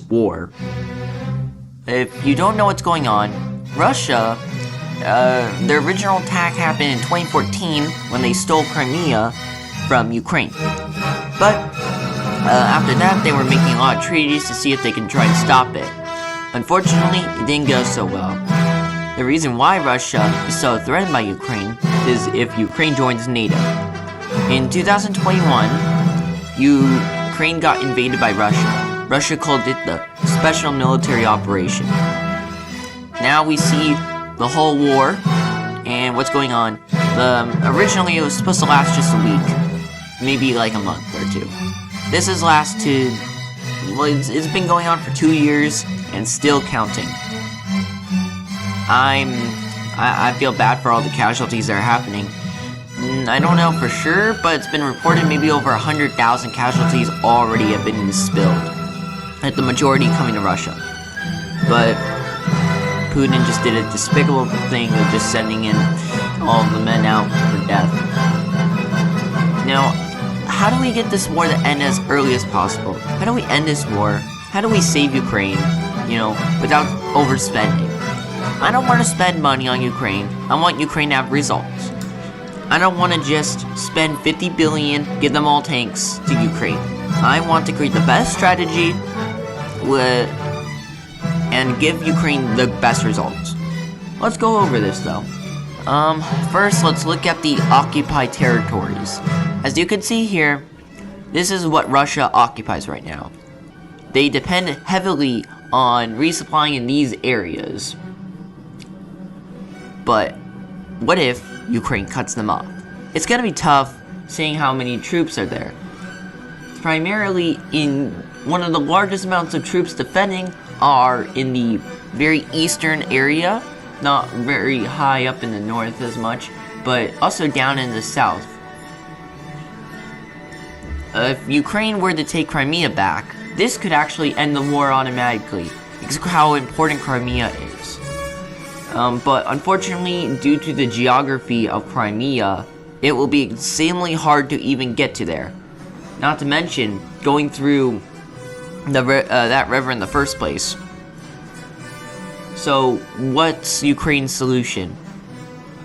war. If you don't know what's going on, Russia, their original attack happened in 2014 when they stole Crimea from Ukraine. But after that, they were making a lot of treaties to see if they can try to stop it. Unfortunately, it didn't go so well. The reason why Russia is so threatened by Ukraine is if Ukraine joins NATO. In 2021, Ukraine got invaded by Russia. Russia called it the Special Military Operation. Now we see the whole war and what's going on. Originally it was supposed to last just a week, maybe like a month or two. This has lasted, well, it's been going on for 2 years and still counting. I feel bad for all the casualties that are happening. I don't know for sure, but it's been reported maybe over 100,000 casualties already have been spilled, and the majority coming to Russia. But Putin just did a despicable thing of just sending in all of the men out for death. Now, how do we get this war to end as early as possible? How do we end this war? How do we save Ukraine, without overspending? I don't want to spend money on Ukraine. I want Ukraine to have results. I don't want to just spend 50 billion, give them all tanks to Ukraine. I want to create the best strategy and give Ukraine the best results. Let's go over this though. First, let's look at the occupied territories. As you can see here, this is what Russia occupies right now. They depend heavily on resupplying in these areas. But what if Ukraine cuts them off? It's gonna be tough seeing how many troops are there. Primarily in one of the largest amounts of troops defending are in the very eastern area, not very high up in the north as much, but also down in the south. If Ukraine were to take Crimea back, this could actually end the war automatically, because of how important Crimea is. But unfortunately, due to the geography of Crimea, it will be insanely hard to even get to there. Not to mention going through that river in the first place. So, what's Ukraine's solution?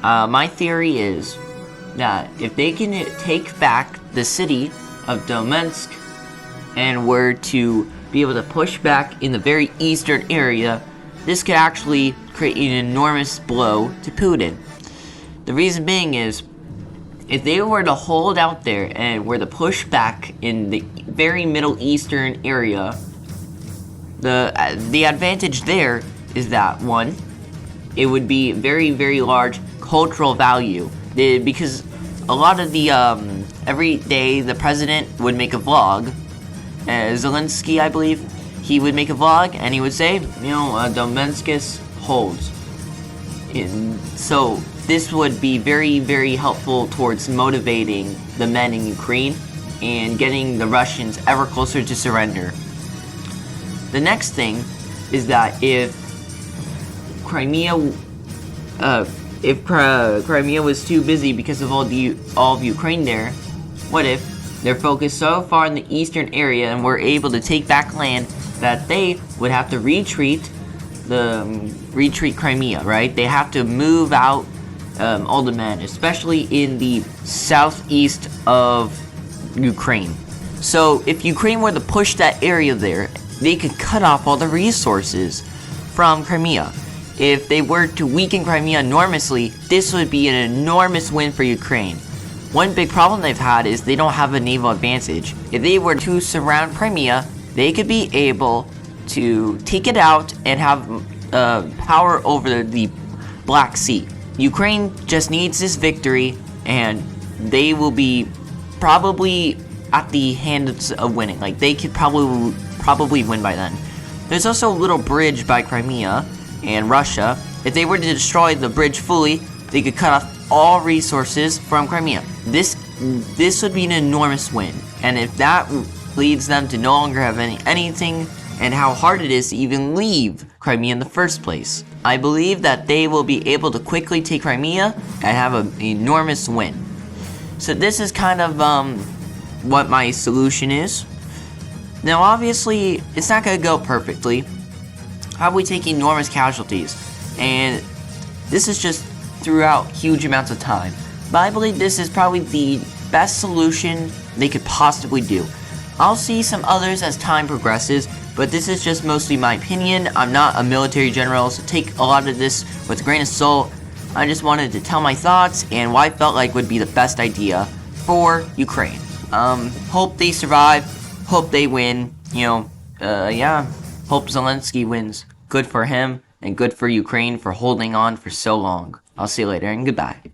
My theory is that if they can take back the city of Donetsk and were to be able to push back in the very eastern area, this could actually create an enormous blow to Putin. The reason being is, if they were to hold out there and were to push back in the very Middle Eastern area, the advantage there is that, one, it would be very, very large cultural value. Because a lot of the, every day the president would make a vlog, Zelensky, I believe, he would make a vlog and he would say, Donetsk holds. So this would be very, very helpful towards motivating the men in Ukraine and getting the Russians ever closer to surrender. The next thing is that if Crimea was too busy because of all of Ukraine there, what if they're focused so far in the eastern area and were able to take back land that they would have to retreat Crimea, right? They have to move out all the men, especially in the southeast of Ukraine. So if Ukraine were to push that area there, they could cut off all the resources from Crimea. If they were to weaken Crimea enormously, this would be an enormous win for Ukraine. One big problem they've had is they don't have a naval advantage. If they were to surround Crimea, they could be able to take it out and have power over the Black Sea. Ukraine just needs this victory, and they will be probably at the hands of winning. Like, they could probably win by then. There's also a little bridge by Crimea and Russia. If they were to destroy the bridge fully, they could cut off all resources from Crimea. This would be an enormous win, and if that leads them to no longer have anything, and how hard it is to even leave Crimea in the first place, I believe that they will be able to quickly take Crimea and have an enormous win. So this is kind of what my solution is. Now, obviously, it's not going to go perfectly. Probably taking enormous casualties, and this is just throughout huge amounts of time. But I believe this is probably the best solution they could possibly do. I'll see some others as time progresses, but this is just mostly my opinion. I'm not a military general, so take a lot of this with a grain of salt. I just wanted to tell my thoughts and what I felt like would be the best idea for Ukraine. Hope they survive, hope they win, yeah, hope Zelensky wins. Good for him, and good for Ukraine for holding on for so long. I'll see you later, and goodbye.